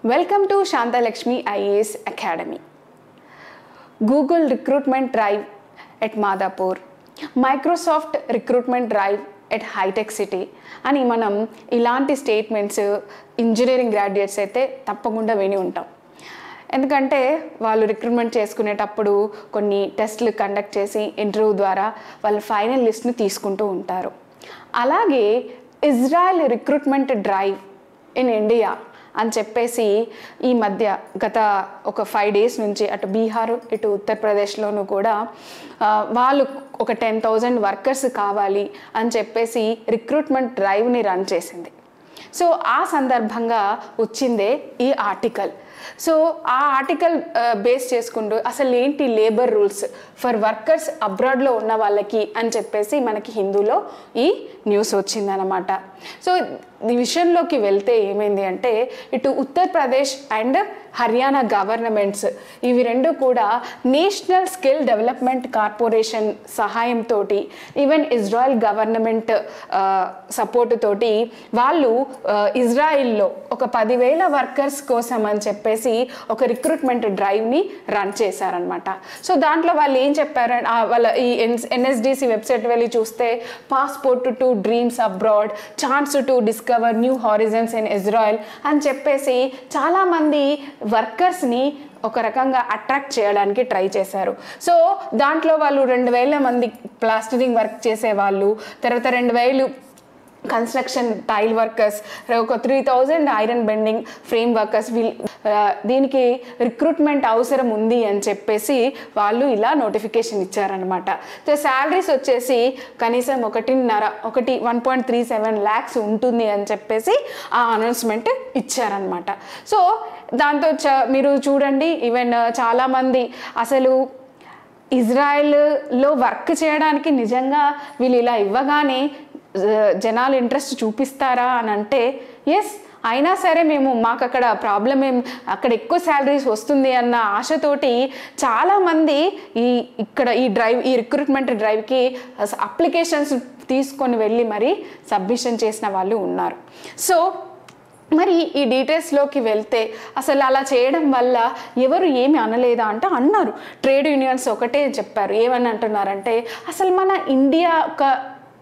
Welcome to Shantalakshmi IAS Academy. Google recruitment drive at Madhapur, Microsoft recruitment drive at High-Tech City అని మనం ఇలాంటి statements engineering graduates అయితే తప్పకుండా విని ఉంటాం. ఎందుకంటే వాళ్ళు రిక్రూట్మెంట్ చేసుకునేటప్పుడు కొన్ని టెస్ట్లు కండక్ట్ చేసి ఇంటర్వ్యూ ద్వారా వాళ్ళ ఫైనల్ లిస్ట్ని తీసుకుంటూ ఉంటారు. అలాగే Israel recruitment drive in India అని చెప్పేసి ఈ మధ్య గత ఒక 5 days నుంచి అటు బీహార్ ఇటు ఉత్తరప్రదేశ్లోనూ కూడా వాళ్ళు ఒక 10,000 వర్కర్స్ కావాలి అని చెప్పేసి రిక్రూట్మెంట్ డ్రైవ్ని రన్ చేసింది. సో ఆ సందర్భంగా వచ్చిందే ఈ ఆర్టికల్. సో ఆ ఆర్టికల్ బేస్ చేసుకుంటూ అసలు ఏంటి లేబర్ రూల్స్ ఫర్ వర్కర్స్ అబ్రాడ్లో ఉన్న వాళ్ళకి అని చెప్పేసి మనకి హిందూలో ఈ న్యూస్ వచ్చిందనమాట. సో ఈ విషయంలోకి వెళ్తే ఏమైంది అంటే ఇటు ఉత్తరప్రదేశ్ అండ్ హర్యానా గవర్నమెంట్స్ ఇవి రెండు కూడా నేషనల్ స్కిల్ డెవలప్మెంట్ కార్పొరేషన్ సహాయంతో ఈవెన్ ఇజ్రాయెల్ గవర్నమెంట్ సపోర్ట్ తోటి వాళ్ళు ఇజ్రాయిల్లో ఒక 10,000 వర్కర్స్ కోసం అని చెప్పేసి ఒక రిక్రూట్మెంట్ డ్రైవ్ని రన్ చేశారనమాట. సో దాంట్లో వాళ్ళు ఏం చెప్పారు, వాళ్ళ ఈ NSDC వెబ్సైట్ వెళ్ళి చూస్తే passport to dreams abroad, chance to discover new horizons in Israel అని చెప్పేసి చాలామంది వర్కర్స్ని ఒక రకంగా అట్రాక్ట్ చేయడానికి ట్రై చేశారు. సో దాంట్లో వాళ్ళు 2,000 మంది ప్లాస్టరింగ్ వర్క్ చేసేవాళ్ళు, తర్వాత 2,000 కన్స్ట్రక్షన్ టైల్ వర్కర్స్, ఒక 3,000 ఐరన్ బెండింగ్ ఫ్రేమ్ వర్కర్స్ దీనికి రిక్రూట్మెంట్ అవసరం ఉంది అని చెప్పేసి వాళ్ళు ఇలా నోటిఫికేషన్ ఇచ్చారనమాట. సో శాలరీస్ వచ్చేసి కనీసం 1.37 lakhs ఉంటుంది అని చెప్పేసి ఆ అనౌన్స్మెంట్ ఇచ్చారనమాట. సో దాంతో మీరు చూడండి, ఈవెన్ చాలామంది అసలు ఇజ్రాయెల్లో వర్క్ చేయడానికి నిజంగా వీళ్ళు ఇలా ఇవ్వగానే జనాలు ఇంట్రెస్ట్ చూపిస్తారా అని అంటే ఎస్, అయినా సరే మాకు అక్కడ ప్రాబ్లం అక్కడ ఎక్కువ శాలరీస్ వస్తుంది అన్న ఆశతోటి చాలామంది ఈ రిక్రూట్మెంట్ డ్రైవ్కి అప్లికేషన్స్ తీసుకొని వెళ్ళి మరి సబ్మిషన్ చేసిన వాళ్ళు ఉన్నారు. సో మరి ఈ డీటెయిల్స్లోకి వెళ్తే అసలు అలా చేయడం వల్ల ఎవరు ఏమి అనలేదా అంటే అన్నారు. ట్రేడ్ యూనియన్స్ ఒకటే చెప్పారు. ఏమని అంటున్నారంటే అసలు మన ఇండియా ఒక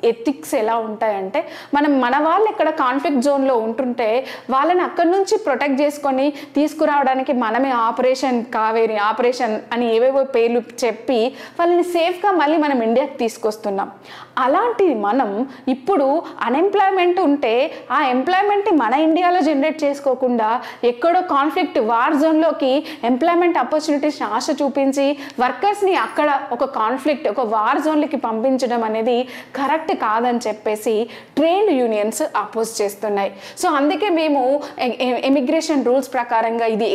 ఎథిక్స్ ఎలా ఉంటాయంటే మన వాళ్ళు ఇక్కడ కాన్ఫ్లిక్ట్ జోన్లో ఉంటుంటే వాళ్ళని అక్కడి నుంచి ప్రొటెక్ట్ చేసుకొని తీసుకురావడానికి మనమే ఆపరేషన్ కావేరి ఆపరేషన్ అని ఏవేవో పేర్లు చెప్పి వాళ్ళని సేఫ్గా మళ్ళీ మనం ఇండియాకి తీసుకొస్తున్నాం. అలాంటిది మనం ఇప్పుడు అన్ఎంప్లాయ్మెంట్ ఉంటే ఆ ఎంప్లాయ్మెంట్ని మన ఇండియాలో జనరేట్ చేసుకోకుండా ఎక్కడో కాన్ఫ్లిక్ట్ వార్ జోన్లోకి ఎంప్లాయ్మెంట్ ఆపర్చునిటీస్ని ఆశ చూపించి వర్కర్స్ని అక్కడ ఒక కాన్ఫ్లిక్ట్ ఒక వార్ జోన్లకి పంపించడం అనేది కరెక్ట్ కాదని చెప్పేసి ట్రేడ్ యూనియన్స్ అపోజ్ చేస్తున్నాయి. సో అందుకే మేము ఇమిగ్రేషన్ రూల్స్ ప్రకారంగా ఇది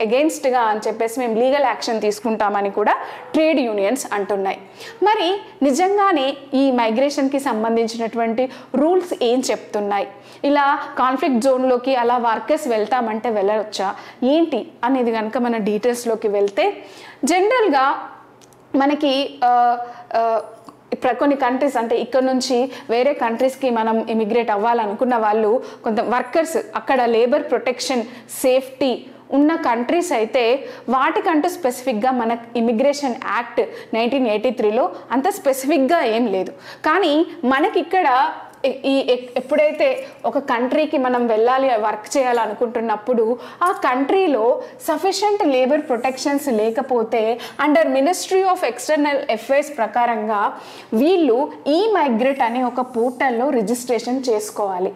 అగెయిన్స్ట్గా అని చెప్పేసి మేము లీగల్ యాక్షన్ తీసుకుంటామని కూడా ట్రేడ్ యూనియన్స్ అంటున్నాయి. మరి నిజంగానే ఈ మైగ్రేషన్కి సంబంధించినటువంటి రూల్స్ ఏం చెప్తున్నాయి, ఇలా కాన్ఫ్లిక్ట్ జోన్లోకి అలా వర్కర్స్ వెళ్తామంటే వెళ్ళవచ్చా ఏంటి అనేది కనుక మన డీటెయిల్స్లోకి వెళ్తే జనరల్గా మనకి కొన్ని కంట్రీస్ అంటే ఇక్కడ నుంచి వేరే కంట్రీస్కి మనం ఇమిగ్రేట్ అవ్వాలనుకున్న వాళ్ళు కొంత వర్కర్స్ అక్కడ లేబర్ ప్రొటెక్షన్ సేఫ్టీ ఉన్న కంట్రీస్ అయితే వాటికంటూ స్పెసిఫిక్గా మన ఇమిగ్రేషన్ యాక్ట్ 1983లో అంత స్పెసిఫిక్గా ఏం లేదు. కానీ మనకి ఇక్కడ ఎప్పుడైతే ఒక కంట్రీకి మనం వెళ్ళాలి వర్క్ చేయాలనుకుంటున్నప్పుడు ఆ కంట్రీలో సఫిషియంట్ లేబర్ ప్రొటెక్షన్స్ లేకపోతే under Ministry of external affairs ప్రకారంగా వీళ్ళు ఈ మైగ్రేట్ అనే ఒక పోర్టల్లో రిజిస్ట్రేషన్ చేసుకోవాలి.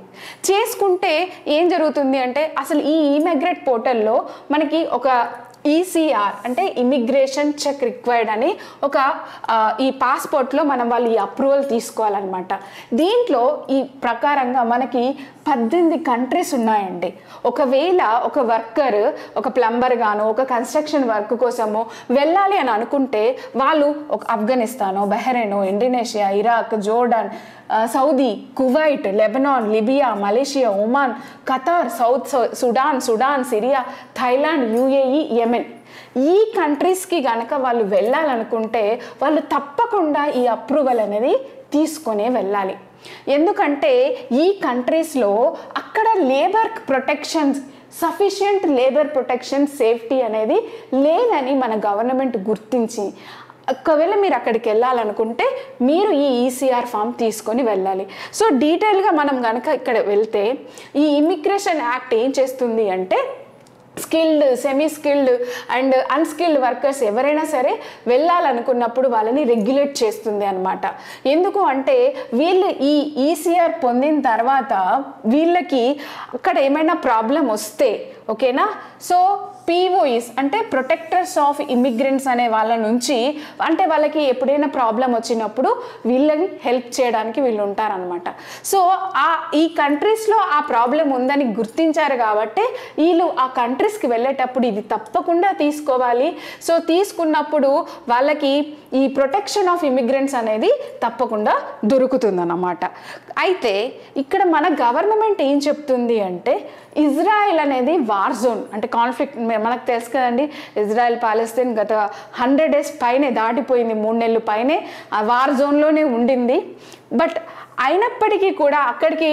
చేసుకుంటే ఏం జరుగుతుంది అంటే అసలు ఈ మైగ్రేట్ పోర్టల్లో మనకి ఒక ECR అంటే ఇమిగ్రేషన్ చెక్ రిక్వైర్డ్ అని ఒక ఈ పాస్పోర్ట్లో మనం వాళ్ళు ఈ అప్రూవల్ తీసుకోవాలన్నమాట. దీంట్లో ఈ ప్రకారంగా మనకి 18 కంట్రీస్ ఉన్నాయండి. ఒకవేళ ఒక వర్కర్ ఒక ప్లంబర్ గాను ఒక కన్స్ట్రక్షన్ వర్క్ కోసము వెళ్ళాలి అని అనుకుంటే వాళ్ళు ఒక ఆఫ్ఘనిస్తానో బహ్రెయినో Indonesia Iraq Jordan Saudi Kuwait Lebanon Libya Malaysia Oman Qatar South Sudan Syria Thailand UAE Yemen ఈ కంట్రీస్కి కనుక వాళ్ళు వెళ్ళాలనుకుంటే వాళ్ళు తప్పకుండా ఈ అప్రూవల్ అనేది తీసుకొనే వెళ్ళాలి. ఎందుకంటే ఈ కంట్రీస్లో అక్కడ labour protections sufficient labour protection safety అనేది లేదని మన గవర్నమెంట్ గుర్తించి ఒకవేళ మీరు అక్కడికి వెళ్ళాలనుకుంటే మీరు ఈ ఈసీఆర్ ఫామ్ తీసుకొని వెళ్ళాలి. సో డీటెయిల్గా మనం కనుక ఇక్కడ వెళ్తే ఈ ఇమిగ్రేషన్ యాక్ట్ ఏం చేస్తుంది అంటే skilled, semi skilled and unskilled workers ఎవరైనా సరే వెళ్ళాలనుకున్నప్పుడు వాళ్ళని రెగ్యులేట్ చేస్తుంది అనమాట. ఎందుకు అంటే వీళ్ళు ఈ ఈసీఆర్ పొందిన తర్వాత వీళ్ళకి అక్కడ ఏమైనా ప్రాబ్లం వస్తే ఓకేనా, సో పీఓఈస్ అంటే ప్రొటెక్టర్స్ ఆఫ్ ఇమిగ్రెంట్స్ అనే వాళ్ళ నుంచి అంటే వాళ్ళకి ఎప్పుడైనా ప్రాబ్లం వచ్చినప్పుడు వీళ్ళని హెల్ప్ చేయడానికి వీళ్ళు ఉంటారనమాట. సో ఈ కంట్రీస్లో ఆ ప్రాబ్లం ఉందని గుర్తించారు కాబట్టి వీళ్ళు ఆ కంట్రీస్కి వెళ్ళేటప్పుడు ఇది తప్పకుండా తీసుకోవాలి. సో తీసుకున్నప్పుడు వాళ్ళకి ఈ ప్రొటెక్షన్ ఆఫ్ ఇమిగ్రెంట్స్ అనేది తప్పకుండా దొరుకుతుందన్నమాట. అయితే ఇక్కడ మన గవర్నమెంట్ ఏం చెప్తుంది అంటే ఇజ్రాయెల్ అనేది వార్ జోన్ అంటే కాన్ఫ్లిక్ట్ మనకు తెలుసు కదండి. ఇజ్రాయెల్ పాలస్తీన్ గత 100 days పైనే దాటిపోయింది, 3 నెలలు పైనే ఆ వార్ జోన్లోనే ఉండింది. బట్ అయినప్పటికీ కూడా అక్కడికి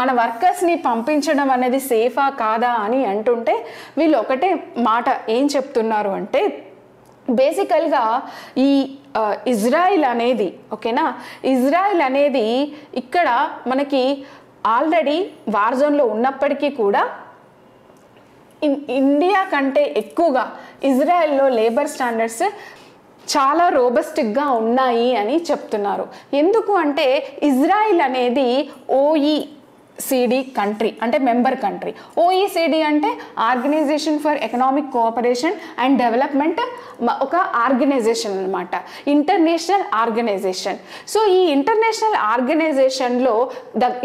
మన వర్కర్స్ని పంపించడం అనేది సేఫా కాదా అని అంటుంటే వీళ్ళు ఒకటే మాట ఏం చెప్తున్నారు అంటే బేసికల్గా ఈ ఇజ్రాయిల్ అనేది ఓకేనా, ఇజ్రాయిల్ అనేది ఇక్కడ మనకి ఆల్రెడీ వార్ జోన్లో ఉన్నప్పటికీ కూడా ఇండియా కంటే ఎక్కువగా ఇజ్రాయెల్లో లేబర్ స్టాండర్డ్స్ చాలా రోబస్టిక్గా ఉన్నాయి అని చెప్తున్నారు. ఎందుకు అంటే ఇజ్రాయిల్ అనేది OECD కంట్రీ అంటే మెంబర్ కంట్రీ. OECD అంటే organisation for economic cooperation and development, ఒక ఆర్గనైజేషన్ అనమాట, ఇంటర్నేషనల్ ఆర్గనైజేషన్. సో ఈ ఇంటర్నేషనల్ ఆర్గనైజేషన్లో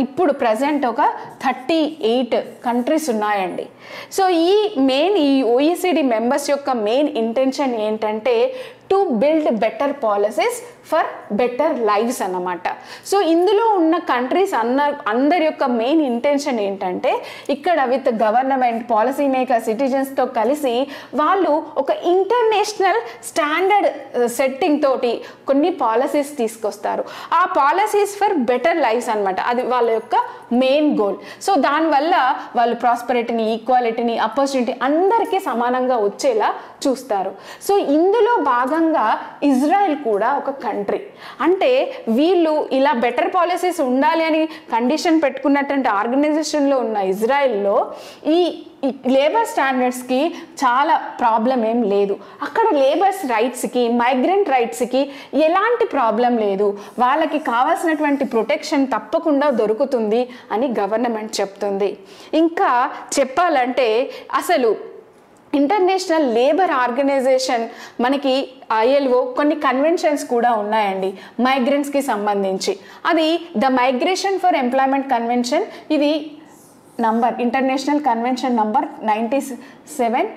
ఇప్పుడు ప్రజెంట్ ఒక 38 కంట్రీస్ ఉన్నాయండి. సో ఈ OECD మెంబర్స్ యొక్క మెయిన్ ఇంటెన్షన్ ఏంటంటే to build better policies for better lives అన్నమాట. సో ఇందులో ఉన్న కంట్రీస్ అందరి యొక్క మెయిన్ ఇంటెన్షన్ ఏంటంటే ఇక్కడ విత్ గవర్నమెంట్, పాలసీ మేకర్, సిటిజన్స్తో కలిసి వాళ్ళు ఒక ఇంటర్నేషనల్ స్టాండర్డ్ సెట్టింగ్ తోటి కొన్ని పాలసీస్ తీసుకొస్తారు. ఆ పాలసీస్ ఫర్ బెటర్ లైఫ్స్ అనమాట, అది వాళ్ళ యొక్క మెయిన్ గోల్. సో దానివల్ల వాళ్ళు ప్రాస్పరిటీని, ఈక్వాలిటీని, ఆపర్చునిటీ అందరికీ సమానంగా వచ్చేలా చూస్తారు. సో ఇందులో భాగంగా ఇజ్రాయెల్ కూడా ఒక కంట్రీ. అంటే వీళ్ళు ఇలా బెటర్ పాలసీస్ ఉండాలి అని కండిషన్ పెట్టుకున్నటువంటి ఆర్గనైజేషన్లో ఉన్న ఇజ్రాయెల్లో ఈ లేబర్ స్టాండర్డ్స్కి చాలా ప్రాబ్లం ఏం లేదు. అక్కడ లేబర్స్ రైట్స్కి, మైగ్రెంట్ రైట్స్కి ఎలాంటి ప్రాబ్లం లేదు, వాళ్ళకి కావాల్సినటువంటి ప్రొటెక్షన్ తప్పకుండా దొరుకుతుంది అని గవర్నమెంట్ చెప్తుంది. ఇంకా చెప్పాలంటే అసలు ఇంటర్నేషనల్ లేబర్ ఆర్గనైజేషన్ మనకి ILO కొన్ని కన్వెన్షన్స్ కూడా ఉన్నాయండి మైగ్రెంట్స్కి సంబంధించి. అది the migration for employment convention, ఇది ఇంటర్నేషనల్ కన్వెన్షన్ నంబర్ 97.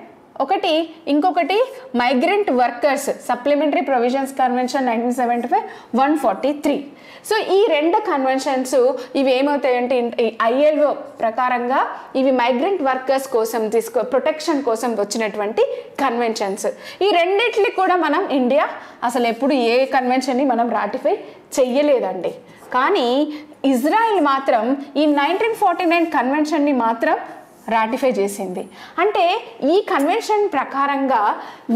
ఇంకొకటి migrant workers supplementary provisions convention 1975 143. So ఈ 2 కన్వెన్షన్స్ ఇవి ఏమవుతాయంటే ILO ప్రకారంగా ఇవి మైగ్రెంట్ వర్కర్స్ కోసం ప్రొటెక్షన్ కోసం వచ్చినటువంటి కన్వెన్షన్స్. ఈ రెండిట్లకి కూడా మనం ఇండియా అసలు ఎప్పుడు ఏ కన్వెన్షన్ని మనం రాటిఫై చెయ్యలేదండి. కానీ ఇజ్రాయెల్ మాత్రం ఈ 1949 కన్వెన్షన్ని మాత్రం రాటిఫై చేసింది. అంటే ఈ కన్వెన్షన్ ప్రకారంగా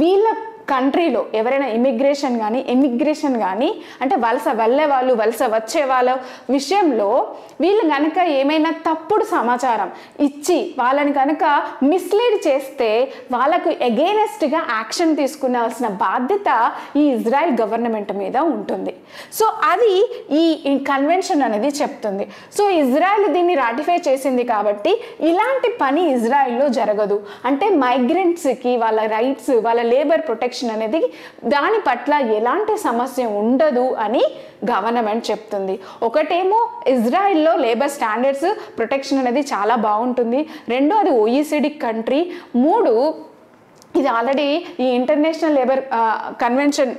వీళ్ళ కంట్రీలో ఎవరైనా ఇమిగ్రేషన్ కానీ అంటే వలస వెళ్ళే వాళ్ళు, వలస వచ్చే వాళ్ళ విషయంలో వీళ్ళు కనుక ఏమైనా తప్పుడు సమాచారం ఇచ్చి వాళ్ళని కనుక మిస్లీడ్ చేస్తే వాళ్ళకు ఎగెయినెస్ట్గా యాక్షన్ తీసుకునాల్సిన బాధ్యత ఈ ఇజ్రాయెల్ గవర్నమెంట్ మీద ఉంటుంది. సో అది ఈ కన్వెన్షన్ అనేది చెప్తుంది. సో ఇజ్రాయెల్ దీన్ని రాటిఫై చేసింది కాబట్టి ఇలాంటి పని ఇజ్రాయెల్లో జరగదు. అంటే మైగ్రెంట్స్కి వాళ్ళ రైట్స్, వాళ్ళ లేబర్ ప్రొటెక్షన్ అనేది దాని పట్ల ఎలాంటి సమస్య ఉండదు అని గవర్నమెంట్ చెప్తుంది. ఒకటేమో ఇజ్రాయెల్లో లేబర్ స్టాండర్డ్స్ ప్రొటెక్షన్ అనేది చాలా బాగుంటుంది. రెండో అది OECD కంట్రీ. 3 ఇది ఆల్రెడీ ఈ ఇంటర్నేషనల్ లేబర్ కన్వెన్షన్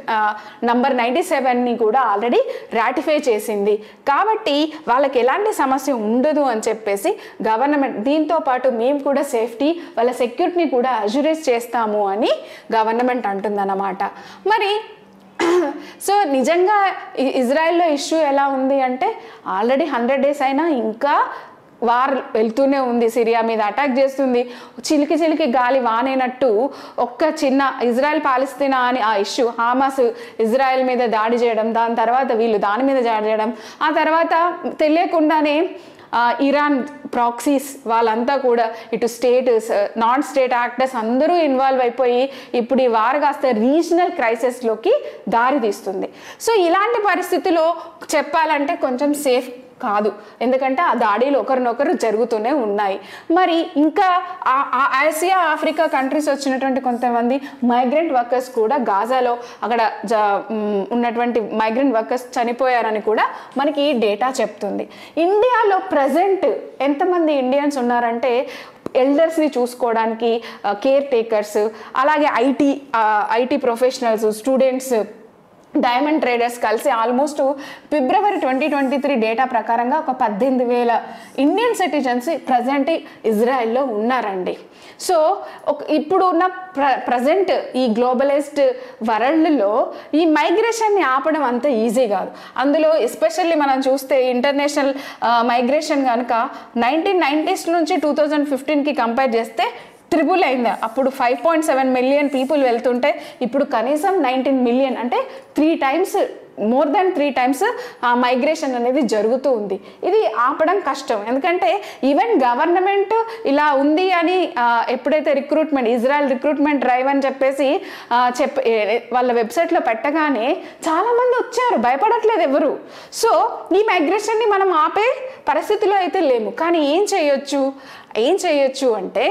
నంబర్ 97ని కూడా ఆల్రెడీ రాటిఫై చేసింది. కాబట్టి వాళ్ళకి ఎలాంటి సమస్య ఉండదు అని చెప్పేసి గవర్నమెంట్, దీంతో పాటు మేము కూడా సేఫ్టీ, వాళ్ళ సెక్యూరిటీని కూడా అష్యూరెన్స్ చేస్తాము అని గవర్నమెంట్ అంటుందన్నమాట. మరి సో నిజంగా ఇజ్రాయెల్లో ఇష్యూ ఎలా ఉంది అంటే ఆల్రెడీ 100 days అయినా ఇంకా వార్ వెళ్తూనే ఉంది, సిరియా మీద అటాక్ చేస్తుంది, చిలికి చిలికి గాలి వానేనట్టు ఒక్క చిన్న ఇజ్రాయెల్ పాలస్తీనా అని ఆ ఇష్యూ, హామాస్ ఇజ్రాయెల్ మీద దాడి చేయడం, దాని తర్వాత వీళ్ళు దాని మీద దాడి చేయడం, ఆ తర్వాత తెలియకుండానే ఇరాన్ ప్రాక్సీస్ వాళ్ళంతా కూడా ఇటు స్టేట్ నాన్ స్టేట్ యాక్టర్స్ అందరూ ఇన్వాల్వ్ అయిపోయి ఇప్పుడు ఈ వార్ కాస్త రీజనల్ క్రైసిస్లోకి దారి తీస్తుంది. సో ఇలాంటి పరిస్థితిలో చెప్పాలంటే కొంచెం సేఫ్ కాదు, ఎందుకంటే ఆ దాడిలు ఒకరినొకరు జరుగుతూనే ఉన్నాయి. మరి ఇంకా ఆసియా ఆఫ్రికా కంట్రీస్ వచ్చినటువంటి కొంతమంది మైగ్రెంట్ వర్కర్స్ కూడా గాజాలో అక్కడ ఉన్నటువంటి మైగ్రెంట్ వర్కర్స్ చనిపోయారని కూడా మనకి డేటా చెప్తుంది. ఇండియాలో ప్రజెంట్ ఎంతమంది ఇండియన్స్ ఉన్నారంటే ఎల్డర్స్ని చూసుకోవడానికి కేర్ టేకర్స్, అలాగే IT professionals, students, diamond traders కలిసి ఆల్మోస్ట్ ఫిబ్రవరి 2023 డేటా ప్రకారంగా ఒక 18,000 ఇండియన్ సిటిజన్స్ ప్రజెంట్ ఇజ్రాయెల్లో ఉన్నారండి. సో ఇప్పుడు ఉన్న ప్రజెంట్ ఈ గ్లోబలైజ్డ్ వరల్డ్లో ఈ మైగ్రేషన్ని ఆపడం అంత ఈజీ కాదు. అందులో ఎస్పెషల్లీ మనం చూస్తే ఇంటర్నేషనల్ మైగ్రేషన్ కనుక 1990s నుంచి 2015కి కంపేర్ చేస్తే ట్రిపుల్ అయింది. అప్పుడు 5.7 మిలియన్ పీపుల్ వెళ్తుంటే ఇప్పుడు కనీసం 19 మిలియన్, అంటే 3 times, more than 3 times migration అనేది జరుగుతూ ఉంది. ఇది ఆపడం కష్టం, ఎందుకంటే ఈవెన్ గవర్నమెంట్ ఇలా ఉంది అని ఎప్పుడైతే ఇజ్రాయెల్ రిక్రూట్మెంట్ డ్రైవ్ అని చెప్పేసి వాళ్ళ వెబ్సైట్లో పెట్టగానే చాలామంది వచ్చారు, భయపడట్లేదు ఎవరు. సో ఈ మైగ్రేషన్ని మనం ఆపే పరిస్థితిలో అయితే లేము. కానీ ఏం చేయొచ్చు అంటే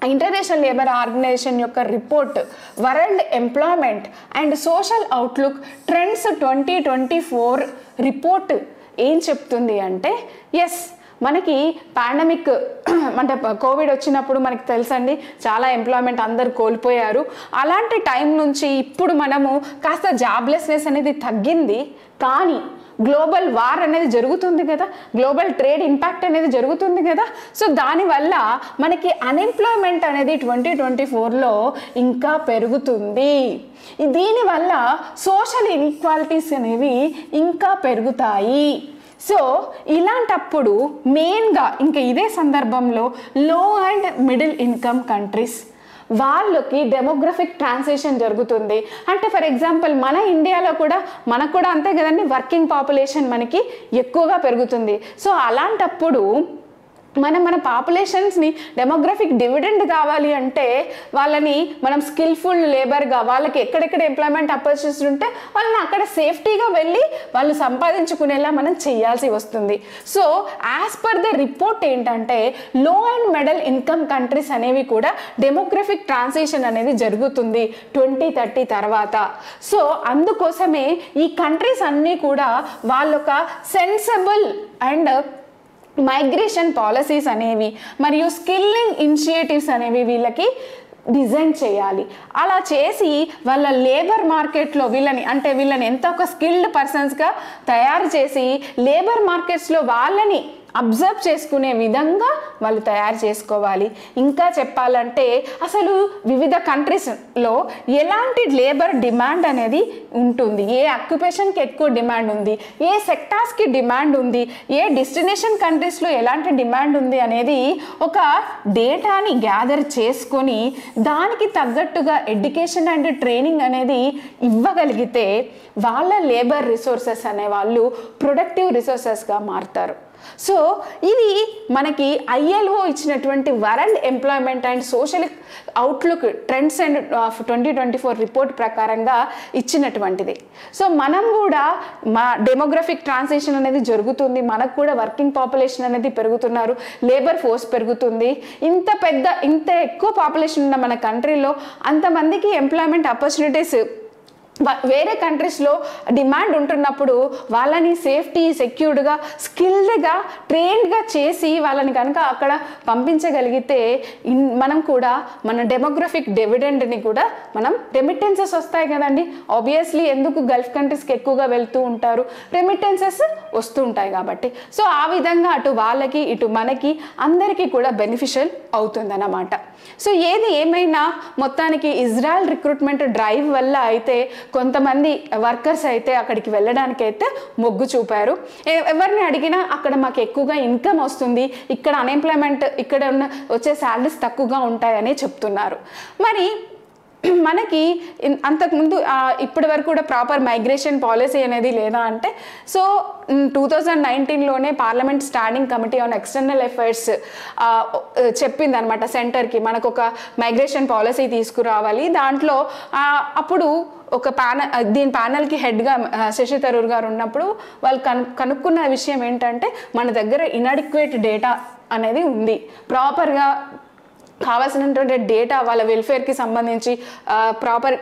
ఇంటర్నేషనల్ లేబర్ ఆర్గనైజేషన్ యొక్క report world employment and social outlook trends 2024 report ఏం చెప్తుంది అంటే, ఎస్ మనకి పాండమిక్ అంటే కోవిడ్ వచ్చినప్పుడు మనకి తెలుసండి చాలా ఎంప్లాయ్మెంట్ అందరు కోల్పోయారు. అలాంటి టైం నుంచి ఇప్పుడు మనము కాస్త జాబ్లెస్నెస్ అనేది తగ్గింది, కానీ గ్లోబల్ వార్ అనేది జరుగుతుంది కదా, గ్లోబల్ ట్రేడ్ ఇంపాక్ట్ అనేది జరుగుతుంది కదా. సో దానివల్ల మనకి అన్ఎంప్లాయ్మెంట్ అనేది 2024లో ఇంకా పెరుగుతుంది. దీనివల్ల సోషల్ ఇన్ఈక్వాలిటీస్ అనేవి ఇంకా పెరుగుతాయి. సో ఇలాంటప్పుడు మెయిన్గా ఇంకా ఇదే సందర్భంలో లో అండ్ మిడిల్ ఇన్కమ్ కంట్రీస్ వాళ్ళకి డెమోగ్రఫిక్ ట్రాన్సిషన్ జరుగుతుంది. అంటే ఫర్ ఎగ్జాంపుల్ మన ఇండియాలో కూడా మనకు కూడా అంతే కదండి, వర్కింగ్ పాపులేషన్ మనకి ఎక్కువగా పెరుగుతుంది. సో అలాంటప్పుడు మన పాపులేషన్స్ని డెమోగ్రఫిక్ డివిడెండ్ కావాలి అంటే వాళ్ళని మనం స్కిల్ఫుల్ లేబర్గా వాళ్ళకి ఎక్కడెక్కడ ఎంప్లాయ్మెంట్ ఆపర్చునిటీస్ ఉంటే వాళ్ళని అక్కడ సేఫ్టీగా వెళ్ళి వాళ్ళు సంపాదించుకునేలా మనం చేయాల్సి వస్తుంది. So as per the report ఏంటంటే లో అండ్ మిడిల్ ఇన్కమ్ కంట్రీస్ అనేవి కూడా డెమోగ్రఫిక్ ట్రాన్సిషన్ అనేది జరుగుతుంది 2030 తర్వాత. సో అందుకోసమే ఈ కంట్రీస్ అన్నీ కూడా వాళ్ళొక సెన్సిబుల్ అండ్ మైగ్రేషన్ పాలసీస్ అనేవి మరియు స్కిల్లింగ్ ఇనిషియేటివ్స్ అనేవి వీళ్ళకి డిజైన్ చేయాలి. అలా చేసి వాళ్ళ లేబర్ మార్కెట్లో వీళ్ళని ఎంత ఒక స్కిల్డ్ పర్సన్స్గా తయారు చేసి లేబర్ మార్కెట్స్లో వాళ్ళని అబ్జర్వ్ చేసుకునే విధంగా వాళ్ళు తయారు చేసుకోవాలి. ఇంకా చెప్పాలంటే అసలు వివిధ కంట్రీస్లో ఎలాంటి లేబర్ డిమాండ్ అనేది ఉంటుంది, ఏ ఆక్యుపేషన్కి ఎక్కువ డిమాండ్ ఉంది, ఏ సెక్టార్స్కి డిమాండ్ ఉంది, ఏ డెస్టినేషన్ కంట్రీస్లో ఎలాంటి డిమాండ్ ఉంది అనేది ఒక డేటాని గ్యాదర్ చేసుకొని దానికి తగ్గట్టుగా ఎడ్యుకేషన్ అండ్ ట్రైనింగ్ అనేది ఇవ్వగలిగితే వాళ్ళ లేబర్ రిసోర్సెస్ అనే వాళ్ళు ప్రొడక్టివ్ రిసోర్సెస్గా మారుతారు. సో ఇది మనకి ILO ఇచ్చినటువంటి world employment and social outlook trends and 2024 report ప్రకారంగా ఇచ్చినటువంటిది. సో మనం కూడా డెమోగ్రఫిక్ ట్రాన్సిషన్ అనేది జరుగుతుంది, మనకు కూడా వర్కింగ్ పాపులేషన్ అనేది పెరుగుతున్నారు, లేబర్ ఫోర్స్ పెరుగుతుంది. ఇంత ఎక్కువ పాపులేషన్ ఉన్న మన కంట్రీలో అంతమందికి ఎంప్లాయ్మెంట్ ఆపర్చునిటీస్ వేరే కంట్రీస్లో డిమాండ్ ఉంటున్నప్పుడు వాళ్ళని సేఫ్టీ సెక్యూర్డ్గా స్కిల్డ్గా ట్రైన్డ్గా చేసి వాళ్ళని కనుక అక్కడ పంపించగలిగితే మనం కూడా మన డెమోగ్రఫిక్ డివిడెండ్ని కూడా మనం రెమిటెన్సెస్ వస్తాయి కదండి. ఆబ్వియస్లీ ఎందుకు గల్ఫ్ కంట్రీస్కి ఎక్కువగా వెళ్తూ ఉంటారు, రెమిటెన్సెస్ వస్తూ ఉంటాయి కాబట్టి. సో ఆ విధంగా అటు వాళ్ళకి ఇటు మనకి అందరికీ కూడా బెనిఫిషియల్ అవుతుందన్నమాట. సో ఏది ఏమైనా మొత్తానికి ఇజ్రాయెల్ రిక్రూట్మెంట్ డ్రైవ్ వల్ల అయితే కొంతమంది వర్కర్స్ అయితే అక్కడికి వెళ్ళడానికైతే మొగ్గు చూపారు. ఎవరిని అడిగినా అక్కడ మాకు ఎక్కువగా ఇన్కమ్ వస్తుంది, ఇక్కడ అన్ఎంప్లాయ్మెంట్, ఇక్కడ ఉన్న వచ్చే శాలరీస్ తక్కువగా ఉంటాయని చెప్తున్నారు. మరి మనకి అంతకుముందు ఇప్పటి వరకు కూడా ప్రాపర్ మైగ్రేషన్ పాలసీ అనేది లేదా అంటే, సో 2019లోనే parliament standing committee on external affairs చెప్పింది అనమాట సెంటర్కి, మనకు ఒక మైగ్రేషన్ పాలసీ తీసుకురావాలి. దాంట్లో అప్పుడు ఒక దీని ప్యానల్కి హెడ్గా శశి థరూర్ గారు ఉన్నప్పుడు వాళ్ళు కనుక్కున్న విషయం ఏంటంటే, మన దగ్గర ఇన్అడిక్వేట్ డేటా అనేది ఉంది, ప్రాపర్గా కావాల్సినటువంటి డేటా వాళ్ళ వెల్ఫేర్కి సంబంధించి ప్రాపర్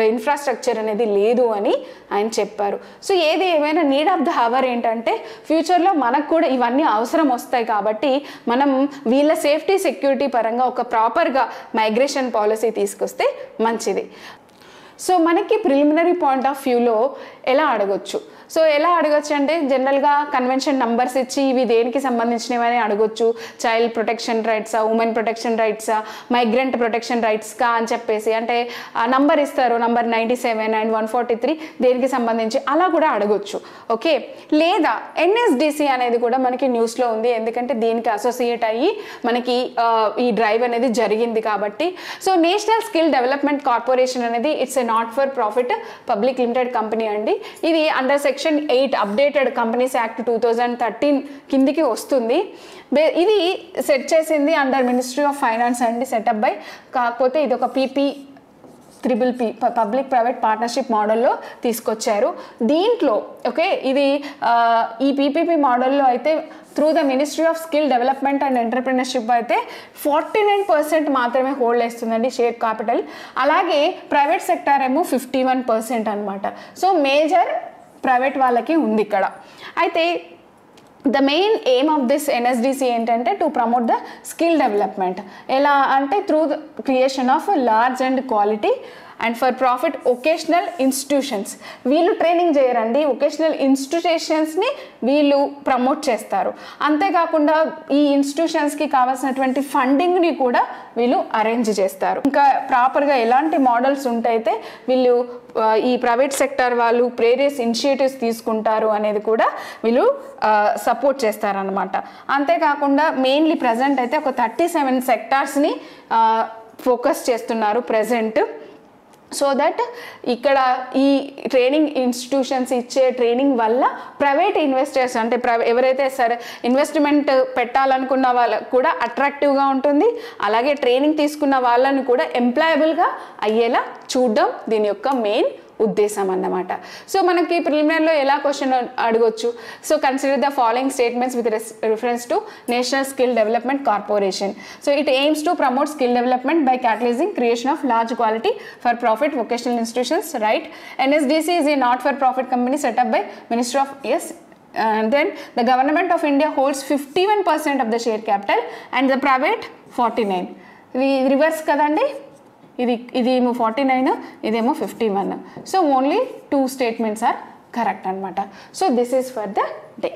ఇన్ఫ్రాస్ట్రక్చర్ అనేది లేదు అని ఆయన చెప్పారు. సో ఏది ఏమైనా నీడ్ ఆఫ్ ద హవర్ ఏంటంటే, ఫ్యూచర్లో మనకు కూడా ఇవన్నీ అవసరం వస్తాయి కాబట్టి మనం వీళ్ళ సేఫ్టీ సెక్యూరిటీ పరంగా ఒక ప్రాపర్గా మైగ్రేషన్ పాలసీ తీసుకొస్తే మంచిది. సో మనకి ప్రిలిమినరీ పాయింట్ ఆఫ్ వ్యూలో ఎలా అడగొచ్చు? సో ఎలా అడగొచ్చు అంటే, జనరల్గా కన్వెన్షన్ నంబర్స్ ఇచ్చి ఇవి దేనికి సంబంధించినవని అడగొచ్చు. చైల్డ్ ప్రొటెక్షన్ రైట్సా, ఉమెన్ ప్రొటెక్షన్ రైట్సా, మైగ్రెంట్ ప్రొటెక్షన్ రైట్స్కా అని చెప్పేసి, అంటే నంబర్ ఇస్తారు, నంబర్ 97 and 143 దేనికి సంబంధించి అలా కూడా అడగొచ్చు. ఓకే, లేదా ఎన్ఎస్డిసి అనేది కూడా మనకి న్యూస్లో ఉంది, ఎందుకంటే దీనికి అసోసియేట్ అయ్యి మనకి ఈ డ్రైవ్ అనేది జరిగింది కాబట్టి. So National Skill Development Corporation అనేది it's a not for profit public limited company అండి. ఇది under section 8 updated Companies Act 2013 కిందికి వస్తుంది. ఇది సెట్ చేసింది అండర్ మినిస్ట్రీ ఆఫ్ ఫైనాన్స్ అండి, సెటప్ బై. కాకపోతే ఇది ఒక PPP పబ్లిక్ ప్రైవేట్ పార్ట్నర్షిప్ మోడల్లో తీసుకొచ్చారు. దీంట్లో ఓకే, ఇది ఈ PPP మోడల్లో అయితే through the ministry of skill development and entrepreneurship అయితే 49% మాత్రమే హోల్డ్ చేస్తుందండి షేర్ క్యాపిటల్. అలాగే ప్రైవేట్ సెక్టార్ ఏమో 51% అనమాట. సో మేజర్ ప్రైవేట్ వాళ్ళకి ఉంది ఇక్కడ. అయితే the main aim of this NSDC ఏంటంటే to promote the skill development. ఎలా అంటే through the creation of large and quality and for profit vocational institutions. వీళ్ళు ట్రైనింగ్ చేయరండి, వొకేషనల్ ఇన్స్టిట్యూషన్స్ని వీళ్ళు ప్రమోట్ చేస్తారు. అంతేకాకుండా ఈ ఇన్స్టిట్యూషన్స్కి కావాల్సినటువంటి ఫండింగ్ని కూడా వీళ్ళు అరేంజ్ చేస్తారు. ఇంకా ప్రాపర్గా ఎలాంటి మోడల్స్ ఉంటైతే వీళ్ళు ఈ ప్రైవేట్ సెక్టర్ వాళ్ళు వేరియస్ ఇనిషియేటివ్స్ తీసుకుంటారు అనేది కూడా వీళ్ళు సపోర్ట్ చేస్తారనమాట. అంతేకాకుండా మెయిన్లీ ప్రజెంట్ అయితే ఒక 37 సెక్టార్స్ని ఫోకస్ చేస్తున్నారు ప్రజెంట్. సో దట్ ఇక్కడ ఈ ట్రైనింగ్ ఇన్స్టిట్యూషన్స్ ఇచ్చే ట్రైనింగ్ వల్ల ప్రైవేట్ ఇన్వెస్టర్స్ అంటే ఎవరైతే సరే ఇన్వెస్ట్మెంట్ పెట్టాలనుకున్న వాళ్ళకు కూడా అట్రాక్టివ్గా ఉంటుంది. అలాగే ట్రైనింగ్ తీసుకున్న వాళ్ళని కూడా ఎంప్లాయబుల్గా అయ్యేలా చూడడం దీని యొక్క మెయిన్ ఉద్దేశం అన్నమాట. సో మనకి ప్రిలిమినరీలో ఎలా క్వశ్చన్ అడగొచ్చు? So consider the following statements with reference to national Skill Development corporation. So it AIIMS to promote skill development by catalyzing creation of large quality for profit vocational institutions, right? NSDC is a not for profit company set up by Ministry of and then the government of India holds 51% of the share capital and the private 49. ఇది reverse కదండి, ఇదేమో 49, ఇదేమో 51. So only 2 statements are correct అనమాట. So this is for the day.